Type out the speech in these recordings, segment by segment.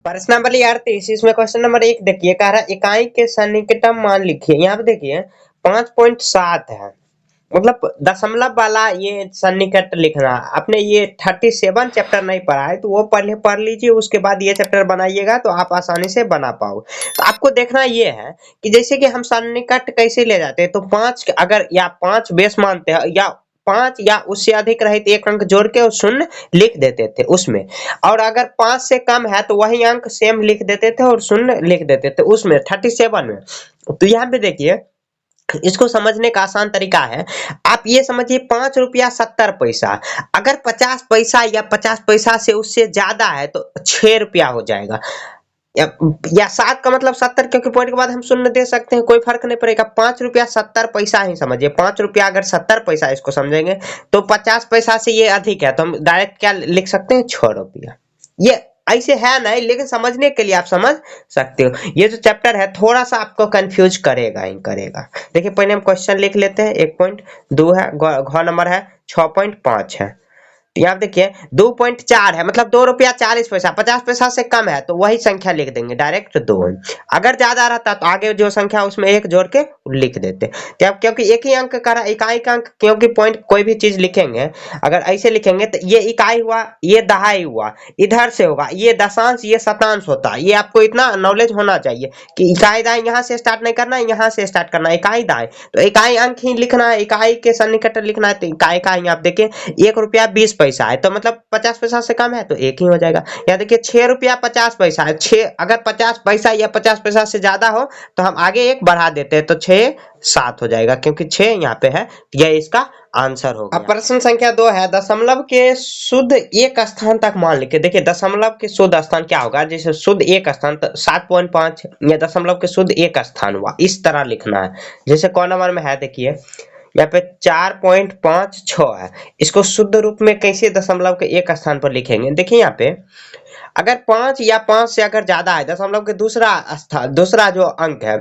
प्रश्न नंबर 38 इसमें question number 1 देखिए, कह रहा है इकाई के सन्निकटम मान लिखिए। यहाँ पे देखिए 5.7 है, मतलब दशमलव वाला ये सन्निकट लिखना। आपने ये 37 चैप्टर नहीं पढ़ा है तो वो पहले पढ़ लीजिए, उसके बाद ये चैप्टर बनाइएगा तो आप आसानी से बना पाओगे। तो आपको देखना ये है कि जैसे कि हम सन्निकट कैसे ले जाते हैं, तो 5 अगर या 5 बेस मानते हैं या 5 या उससे अधिक रहे तो एक अंक जोड़ के और शून्य लिख देते थे उसमें, और अगर 5 से कम है तो वही अंक सेम लिख देते थे और शून्य लिख देते थे उसमें 37 में। तो यहाँ पे देखिए इसको समझने का आसान तरीका है, आप ये समझिए 5 रुपया 70 पैसा, अगर 50 पैसा या 50 पैसा से उससे ज्यादा है तो 6 रुपया हो जाएगा, या 7 का मतलब 70, क्योंकि पॉइंट के बाद हम शून्य दे सकते हैं, कोई फर्क नहीं पड़ेगा। 5 रुपया 70 पैसा ही समझिए, 5 रुपया अगर 70 पैसा इसको समझेंगे तो 50 पैसा से ये अधिक है तो हम डायरेक्ट क्या लिख सकते हैं, 6 रुपया। ये ऐसे है नहीं, लेकिन समझने के लिए आप समझ सकते हो। ये जो चैप्टर है थोड़ा सा आपको कंफ्यूज करेगा ही करेगा। देखिए पहले हम क्वेश्चन लिख लेते हैं। 1.2 है, घ नंबर है 6.5 है। यहाँ देखिए 2.4 है, मतलब 2 रुपया 40 पैसा, 50 पैसा से कम है तो वही संख्या लिख देंगे डायरेक्ट 2। अगर ज्यादा रहता तो आगे जो संख्या उसमें एक जोड़ के लिख देते। तो अब क्योंकि एक ही अंक का इकाई का अंक, क्योंकि पॉइंट कोई भी चीज लिखेंगे अगर ऐसे लिखेंगे तो ये इकाई हुआ, ये दहाई हुआ, इधर से होगा ये दशांश, ये शतांश होता है। ये आपको इतना नॉलेज होना चाहिए कि इकाई दाएं यहाँ से स्टार्ट नहीं करना है, यहाँ से स्टार्ट करना है इकाई दाएं, तो इकाई अंक ही लिखना है, इकाई के सन्निकट लिखना है। तो इकाई का यहाँ आप देखिए 1 रुपया 20 पैसा है तो मतलब 50 पैसा से कम है तो एक ही हो जाएगा। यहाँ देखिए 6 रुपया 50 पैसा है, 6 अगर 50 पैसा या 50 पैसा से ज्यादा हो तो हम आगे एक बढ़ा देते हैं तो 6 7 हो जाएगा, क्योंकि 6 यहाँ पे है, यह इसका आंसर होगा। अब प्रश्न संख्या 2 है, दशमलव के शुद्ध एक स्थान तक मान लिखिए। देखिए दशमलव के शुद्ध स्थान क्या होगा, जैसे शुद्ध एक स्थान 7.5 या दशमलव के शुद्ध एक स्थान हुआ, इस तरह लिखना है। जैसे कौन नंबर में है देखिए यहाँ पे 4.56 है, इसको शुद्ध रूप में कैसे दशमलव के एक स्थान पर लिखेंगे। देखिए यहाँ पे अगर 5 या 5 से अगर ज्यादा है, दशमलव के दूसरा स्थान, दूसरा जो अंक है,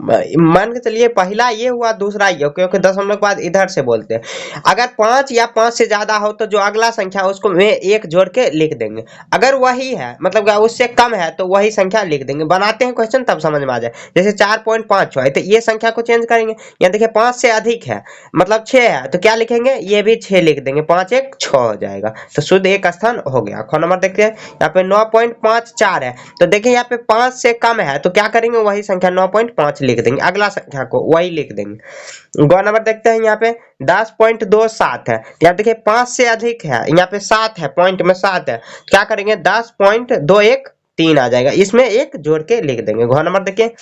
मान के चलिए पहला ये हुआ दूसरा ये, क्योंकि दशमलव के बाद इधर से बोलते हैं। अगर 5 या 5 से ज्यादा हो तो जो अगला संख्या उसको में एक जोड़ के लिख देंगे। अगर वही है मतलब उससे कम है तो वही संख्या लिख देंगे। बनाते हैं क्वेश्चन तब समझ में आ जाए। जैसे 4.5 है तो ये संख्या को चेंज करेंगे। यहाँ देखिए 5 से अधिक है मतलब 6 है तो क्या लिखेंगे, ये भी 6 लिख देंगे, 5 1 6 हो जाएगा, तो शुद्ध एक स्थान हो गया। ख नंबर देखते हैं यहाँ पे 9.54 है, तो देखिए यहाँ पे 5 से कम है तो क्या करेंगे, वही संख्या 9.5 लिख देंगे, अगला संख्या को वही लिख देंगे। ग नंबर देखते हैं यहाँ पे 10.27 है, यहाँ देखिए 5 से अधिक है, यहाँ पे 7 है, पॉइंट में 7 है, क्या करेंगे 10.213 आ जाएगा, इसमें एक जोड़ के लिख देंगे। घ नंबर देखिए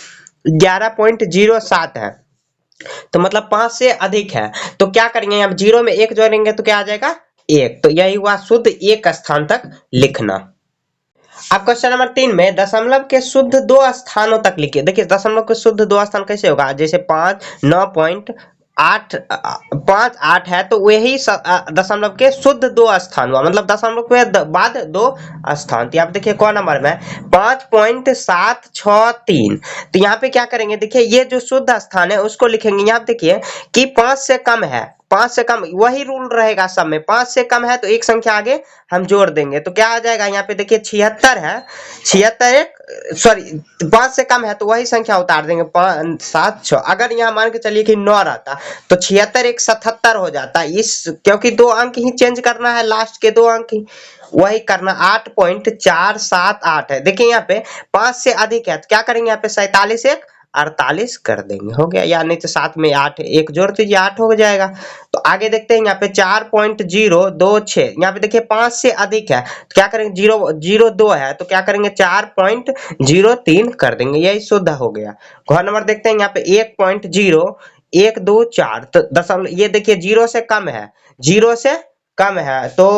11.07 है, तो मतलब 5 से अधिक है तो क्या करेंगे, यहाँ जीरो में एक जोड़ेंगे तो क्या आ जाएगा 1, तो यही हुआ शुद्ध एक स्थान तक लिखना। अब क्वेश्चन नंबर 3 में दशमलव के शुद्ध 2 स्थानों तक लिखिए। देखिए दशमलव के शुद्ध 2 स्थान कैसे होगा, जैसे 5 9.8 5 8 है तो वही दशमलव के शुद्ध 2 स्थान हुआ, मतलब दशमलव के बाद 2 स्थान। तो आप देखिए कौन नंबर में 5.763, तो यहाँ पे क्या करेंगे, देखिए ये जो शुद्ध स्थान है उसको लिखेंगे। यहाँ देखिए कि 5 से कम है, 5 से कम वही रूल रहेगा सब में, 5 से कम है तो एक संख्या आगे हम जोड़ देंगे तो क्या आ जाएगा, यहाँ पे देखिए 76 है, 76 एक सॉरी 5 से कम है तो वही संख्या उतार देंगे 5 7 6। अगर यहाँ मान के चलिए कि 9 रहता तो 76 एक 77 हो जाता, इस क्योंकि 2 अंक ही चेंज करना है, लास्ट के 2 अंक ही वही करना। 8.478 है, देखिए यहाँ पे 5 से अधिक है तो क्या करेंगे, यहाँ पे 47 एक 48 कर देंगे, हो गया। या नहीं तो 7 में 8 एक जोड़ दीजिए 8 हो जाएगा। तो आगे देखते हैं यहाँ पे 4.026, यहाँ पे देखिए 5 से अधिक है तो क्या करेंगे, 0.02 है तो क्या करेंगे 4.03 कर देंगे, यही शुद्ध हो गया। घ नंबर देखते हैं यहाँ पे 1.0124, तो दशमलव ये देखिए 0 से कम है, 0 से कम है तो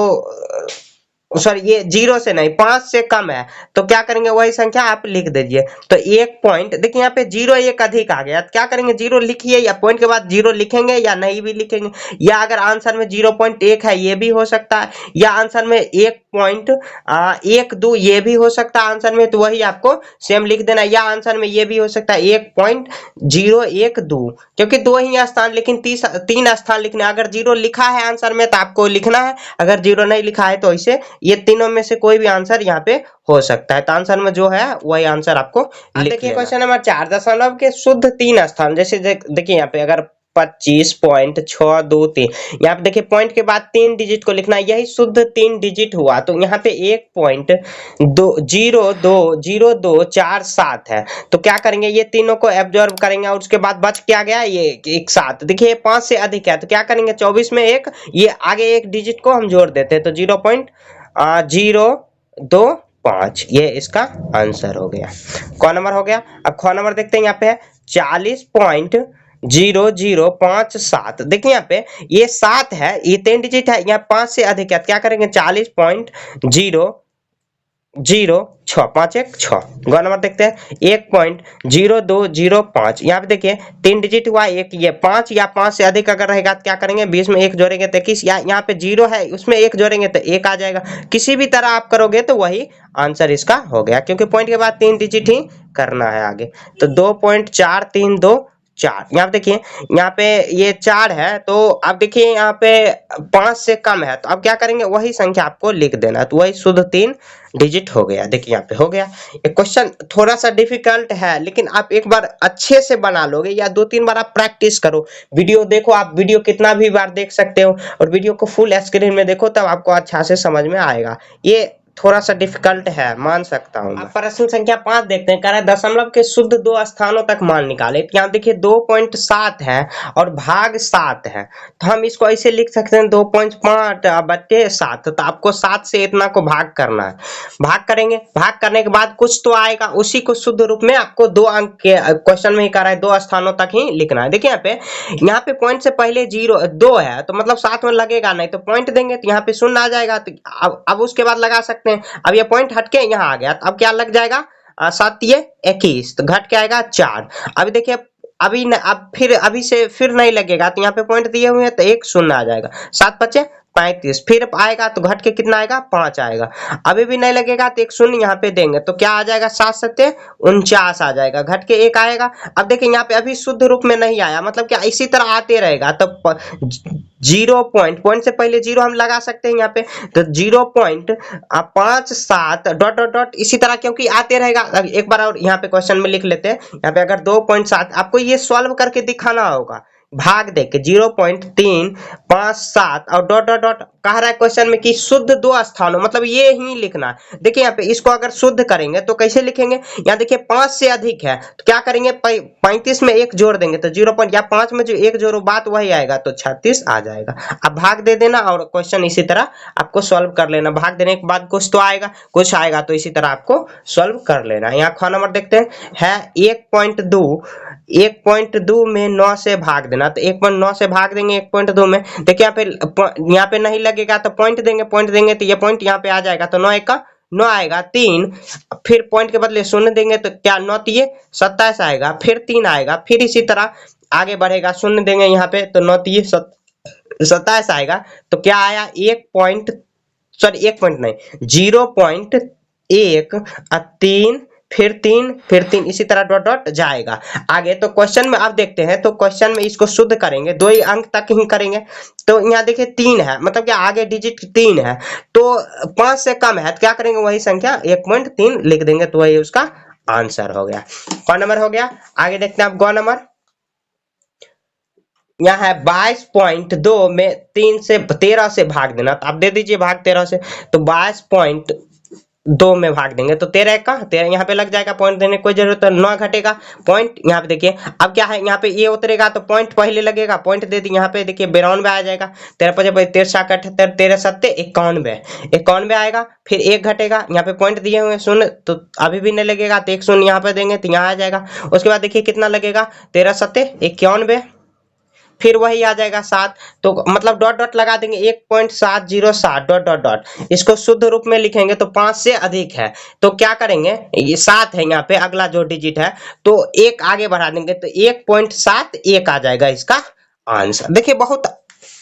सॉरी ये 0 से नहीं 5 से कम है तो क्या करेंगे, वही संख्या आप लिख दीजिए। तो 1 पॉइंट देखिए यहाँ पे 0 एक अधिक आ गया तो क्या करेंगे, 0 लिखिए या पॉइंट के बाद 0 लिखेंगे या नहीं भी लिखेंगे, या अगर आंसर में 0.1 है ये भी हो सकता है, या आंसर में 1.12 ये भी हो सकता है आंसर में, तो वही आपको सेम लिख देना, या आंसर में ये भी हो सकता है 1.012, क्योंकि 2 ही स्थान लेकिन 3 स्थान लिखना है। अगर 0 लिखा है आंसर में तो आपको लिखना है, अगर 0 नहीं लिखा है तो इसे ये तीनों में से कोई भी आंसर यहाँ पे हो सकता है। तो आंसर में जो है वही आंसर आपको देखिए क्वेश्चन नंबर 4 दशमलव के शुद्ध 3 स्थान, जैसे देखिए यहाँ पे अगर 25.623 यहाँ पे देखिए पॉइंट के बाद 3 डिजिट को लिखना है, यही शुद्ध 3 डिजिट हुआ। तो यहाँ पे 1.020247 है। तो क्या करेंगे, ये तीनों को एब्जॉर्ब करेंगे और उसके बाद बच क्या गया, ये एक 7। देखिए 5 से अधिक है तो क्या करेंगे, 24 में एक, ये आगे एक डिजिट को हम जोड़ देते हैं तो 0.025, ये इसका आंसर हो गया। कौन नंबर हो गया। अब ख नंबर देखते हैं, यहाँ पे है 40.0057। देखिए यहाँ पे ये 7 है, ये 3 डिजिट है, यहाँ 5 से अधिक है, क्या करेंगे 40.006 5 1 6। ग नंबर देखते हैं 1.0205, यहाँ पे देखिए 3 डिजिट हुआ, एक ये 5 या 5 से अधिक अगर रहेगा तो क्या करेंगे 20 में 1 जोड़ेंगे तो 21, या यहाँ पे 0 है उसमें 1 जोड़ेंगे तो 1 आ जाएगा। किसी भी तरह आप करोगे तो वही आंसर इसका हो गया, क्योंकि पॉइंट के बाद 3 डिजिट ही करना है आगे। तो 2.4324, यहाँ पे देखिए यहाँ पे ये 4 है, तो अब देखिए यहाँ पे 5 से कम है, तो अब क्या करेंगे वही संख्या आपको लिख देना, तो वही शुद्ध 3 डिजिट हो गया। देखिए यहाँ पे हो गया। ये क्वेश्चन थोड़ा सा डिफिकल्ट है, लेकिन आप एक बार अच्छे से बना लोगे या 2-3 बार आप प्रैक्टिस करो, वीडियो देखो, आप वीडियो कितना भी बार देख सकते हो, और वीडियो को फुल स्क्रीन में देखो तब आपको अच्छा से समझ में आएगा। ये थोड़ा सा डिफिकल्ट है, मान सकता हूँ। अब प्रश्न संख्या 5 देखते हैं, कह रहा है दशमलव के शुद्ध 2 स्थानों तक मान निकाले। तो यहाँ देखिए 2.7 है और भाग 7 है, तो हम इसको ऐसे लिख सकते हैं 2.5/7। तो आपको 7 से इतना को भाग करना है, भाग करेंगे, भाग करने के बाद कुछ तो आएगा, उसी को शुद्ध रूप में आपको 2 अंक के क्वेश्चन में ही कह रहा है 2 स्थानों तक ही लिखना है। देखिए यहाँ पे पॉइंट से पहले 2 है, तो मतलब 7 में लगेगा नहीं, तो पॉइंट देंगे तो यहाँ पे 0 आ जाएगा। तो अब उसके बाद लगा सकते हैं। अब ये पॉइंट हटके यहाँ आ गया, तो अब क्या लग जाएगा 7 ये 21, तो घट के आएगा 4। अभी देखिए अब फिर अभी से फिर नहीं लगेगा, तो यहाँ पे पॉइंट दिए हुए हैं तो 1 0 आ जाएगा, 7 5 35, फिर आएगा तो घट के कितना आएगा 5 आएगा। अभी भी नहीं लगेगा तो 1 0 यहाँ पे देंगे, तो क्या आ जाएगा 7 7 49 आ जाएगा, घट के 1 आएगा। अब देखिए यहाँ पे अभी शुद्ध रूप में नहीं आया, मतलब क्या इसी तरह आते रहेगा। तो 0 पॉइंट से पहले 0 हम लगा सकते हैं यहाँ पे, तो 0.57 डॉट डॉट डॉट इसी तरह, क्योंकि आते रहेगा। एक बार और यहाँ पे क्वेश्चन में लिख लेते हैं, यहाँ पे अगर 2.7 आपको ये सॉल्व करके दिखाना होगा, भाग देके 0.357 और डॉट डॉट डॉट कह रहा है क्वेश्चन में कि शुद्ध 2 स्थानों, मतलब ये ही लिखना है। देखिए यहाँ पे इसको अगर शुद्ध करेंगे तो कैसे लिखेंगे, यहाँ देखिए 5 से अधिक है तो क्या करेंगे 35 में 1 जोड़ देंगे, तो 0.5 में जो 1 जोड़ो बात वही आएगा, तो 36 आ जाएगा। अब भाग दे देना और क्वेश्चन इसी तरह आपको सॉल्व कर लेना, भाग देने के बाद कुछ तो आएगा, कुछ आएगा तो इसी तरह आपको सॉल्व कर लेना। यहाँ ख नंबर देखते हैं 1.2 में 9 से भाग देना, तो 1.9 से भाग देंगे 1.2 में। देखिए यहाँ पे नहीं लगेगा तो पॉइंट देंगे तो ये पॉइंट यहाँ पे आ जाएगा, तो 9 1 का 9 आएगा 3, फिर पॉइंट के बदले 0 देंगे तो क्या 9 3 27 आएगा, फिर 3 आएगा, फिर इसी तरह आगे बढ़ेगा, 0 देंगे यहाँ पे तो 9 3 27 आएगा। तो क्या आया 1 पॉइंट नहीं 0.1 फिर 3 इसी तरह डॉट डॉट जाएगा आगे। तो क्वेश्चन में आप देखते हैं, तो क्वेश्चन में इसको शुद्ध करेंगे 2 ही अंक तक ही करेंगे, तो यहाँ देखिए 3 है, मतलब कि आगे डिजिट 3 है, तो 5 से कम है तो क्या करेंगे वही संख्या 1.3 लिख देंगे, तो वही उसका आंसर हो गया। कौन नंबर हो गया। आगे देखते हैं आप गौ नंबर, यहाँ है 22.2 में 13 से भाग देना, तो आप दे दीजिए भाग 13 से, तो 22.2 में भाग देंगे तो 13 का 13 यहाँ पे लग जाएगा, पॉइंट देने की कोई जरूरत है, 9 घटेगा पॉइंट। यहाँ पे देखिए अब क्या है, यहाँ पे ये उतरेगा तो पॉइंट पहले लगेगा, पॉइंट दे दी, यहाँ पे देखिए 92 आ जाएगा, 13 5 13 78 13 7 91 आएगा, फिर 1 घटेगा, यहाँ पे पॉइंट दिए हुए 0, तो अभी भी नहीं लगेगा तो 1 0 यहाँ पे देंगे तो यहाँ आ जाएगा। उसके बाद देखिए कितना लगेगा 13 7 91, फिर वही आ जाएगा 7, तो मतलब डॉट डॉट लगा देंगे 1.707 डॉट डॉट डॉट, इसको शुद्ध रूप में लिखेंगे तो 5 से अधिक है, तो क्या करेंगे ये 7 है यहाँ पे अगला जो डिजिट है, तो 1 आगे बढ़ा देंगे तो 1.71 आ जाएगा इसका आंसर। देखिए बहुत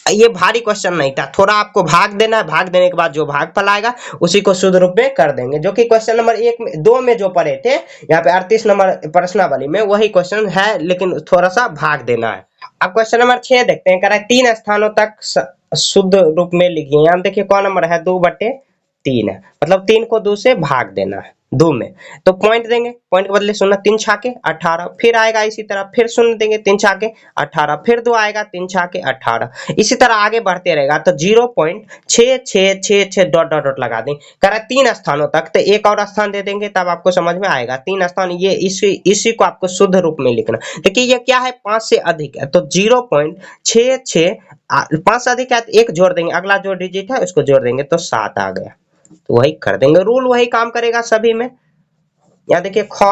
ये भारी क्वेश्चन नहीं था, थोड़ा आपको भाग देना है, भाग देने के बाद जो भागफल आएगा उसी को शुद्ध रूप में कर देंगे, जो कि क्वेश्चन नंबर 2 में जो पढ़े थे, यहाँ पे 38 नंबर प्रश्नावली में वही क्वेश्चन है, लेकिन थोड़ा सा भाग देना है। अब क्वेश्चन नंबर 6 देखते हैं, कह रहा है 3 स्थानों तक शुद्ध रूप में लिखिए। यहाँ देखिए कौन नंबर है 2/3 3 है, मतलब 3 को 2 से भाग देना है, 2 में, तो पॉइंट देंगे, पॉइंट के बदले 0, 3 छाके 18, फिर आएगा इसी तरह, फिर 0 देंगे, 3 छाके 18, फिर 2 आएगा, 3 छाके 18, इसी तरह आगे बढ़ते रहेगा। तो 0.6666 डॉट डॉट डॉट लगा देंगे, कह रहा है 3 स्थानों तक, तो एक और स्थान दे देंगे तब आपको समझ में आएगा। 3 स्थान, ये इसी को आपको शुद्ध रूप में लिखना। देखिए ये क्या है, 5 से अधिक है, तो 0.66 5 से अधिक है तो 1 जोड़ देंगे, अगला जो डिजिट है उसको जोड़ देंगे, तो 7 आ गया, तो वही कर देंगे, रूल वही काम करेगा सभी में। यहाँ देखिए ख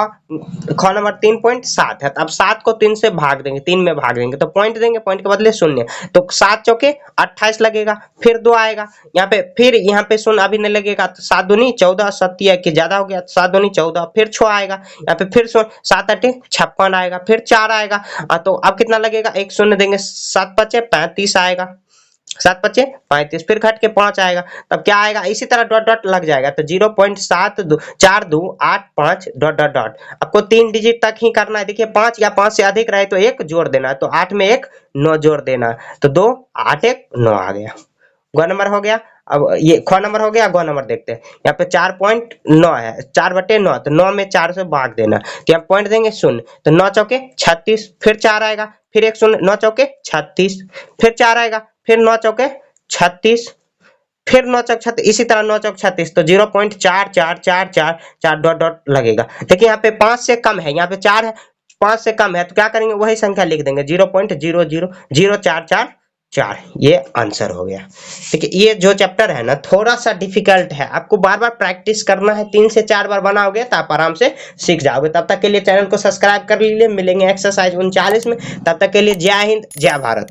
नंबर 3.7 है, तो अब 7 को 3 से भाग देंगे, 3 में भाग देंगे, तो पॉइंट देंगे, पॉइंट के बदले 0, तो 7 चौके 28 लगेगा, फिर 2 आएगा यहाँ पे, फिर यहाँ पे 0 अभी नहीं लगेगा, तो 7 दूनी 14, 7 की ज्यादा हो गया, 7 दूनी 14, फिर 6 आएगा यहाँ पे, फिर 7 8 56 आएगा, फिर 4 आएगा, तो अब कितना लगेगा, 1 0 देंगे, 7 5 35 आएगा, 7 5 35, फिर घट के 5 आएगा, तब क्या आएगा, इसी तरह डॉट डॉट लग जाएगा, तो 0.42 डॉट डॉट डॉट, आपको 3 डिजिट तक ही करना है। देखिए 5 या 5 से अधिक रहे तो 1 जोड़ देना है, तो 8 में 1 9 जोड़ देना है, तो 2 8 1 9 आ गया, ग नंबर हो गया। अब ये ख नंबर हो गया, ग नंबर देखते हैं, यहाँ पे 4.9 है, 4/9, तो 9 में 4 से भाग देना, तो यहाँ पॉइंट देंगे 0, तो 9 चौके 36, फिर 4 आएगा, फिर 1 0, 9 चौके 36, फिर 4 आएगा, फिर 9 चौके 36, फिर 9 चौक 36, इसी तरह 9 चौक 36, तो 0.4444 डॉट डॉट लगेगा। देखिए यहाँ पे 5 से कम है, यहाँ पे 4 है, 5 से कम है, तो क्या करेंगे, वही संख्या लिख देंगे, 0.000444, ये आंसर हो गया। देखिए ये जो चैप्टर है ना थोड़ा सा डिफिकल्ट है, आपको बार बार प्रैक्टिस करना है, 3 से 4 बार बनाओगे तो आप आराम से सीख जाओगे। तब तक के लिए चैनल को सब्सक्राइब कर लीजिए, मिलेंगे एक्सरसाइज 39 में, तब तक के लिए जय हिंद जय भारत।